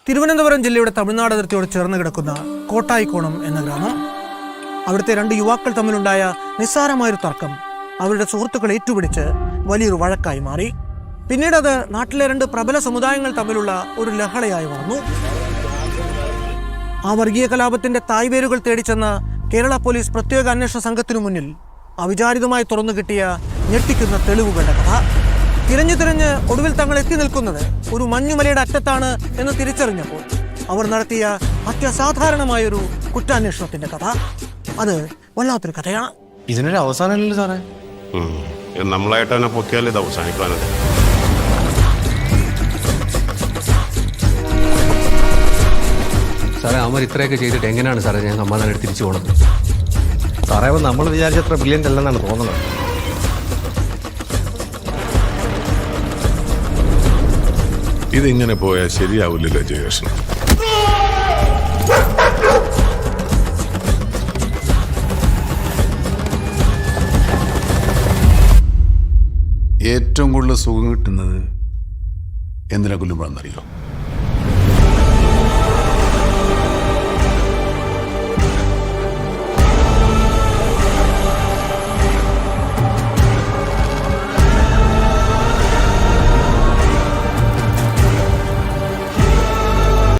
തിരുവനന്തപുരം ജില്ലയുടെ തമിഴ്നാട് അതിർത്തിയോട് ചേർന്ന് കിടക്കുന്ന കോട്ടായിക്കോണം എന്ന ഗ്രാമം. അവിടുത്തെ രണ്ട് യുവാക്കൾ തമ്മിലുണ്ടായ നിസ്സാരമായൊരു തർക്കം അവരുടെ സുഹൃത്തുക്കൾ ഏറ്റുപിടിച്ച് വലിയൊരു വഴക്കായി മാറി. പിന്നീട് അത് നാട്ടിലെ രണ്ട് പ്രബല സമുദായങ്ങൾ തമ്മിലുള്ള ഒരു ലഹളയായി വളർന്നു. ആ വർഗീയ കലാപത്തിന്റെ തായ്വേരുകൾ തേടിച്ചെന്ന കേരള പോലീസ് പ്രത്യേക അന്വേഷണ സംഘത്തിനു മുന്നിൽ അവിചാരിതമായി തുറന്നു കിട്ടിയ ഞെട്ടിക്കുന്ന തെളിവുകളുടെ കഥ. തിരഞ്ഞ് ഒടുവിൽ തങ്ങൾ എത്തി നിൽക്കുന്നത് ഒരു മഞ്ഞുമലയുടെ അറ്റത്താണ് എന്ന് തിരിച്ചറിഞ്ഞപ്പോൾ അവർ നടത്തിയ അത്യസാധാരണമായൊരു കുറ്റാന്വേഷണത്തിന്റെ കഥ. അത് വല്ലാത്തൊരു കഥയാണ്. ഇതിനൊരു അവസാനമല്ലല്ലോ സാറേ. നമ്മളായിട്ട് തന്നെ പൊക്കിയാൽ ഇത് അവസാനിക്കാനത്. സാറേ അവന്മാർ ഇത്രയൊക്കെ ചെയ്തിട്ട് എങ്ങനെയാണ് സാറേ ഞാൻ സമാധാനം തിരിച്ചു പോകണത്? സാറേ നമ്മൾ വിചാരിച്ചത്ര ബ്രില്യൻ്റ് അല്ലെന്നാണ് തോന്നുന്നത്. ഇതിങ്ങനെ പോയാൽ ശരിയാവില്ലല്ലോ ജയകൃഷ്ണൻ. ഏറ്റവും കൂടുതൽ സുഖം കിട്ടുന്നത് എന്തിനെ കൊല്ലുമ്പോഴെന്നറിയോ?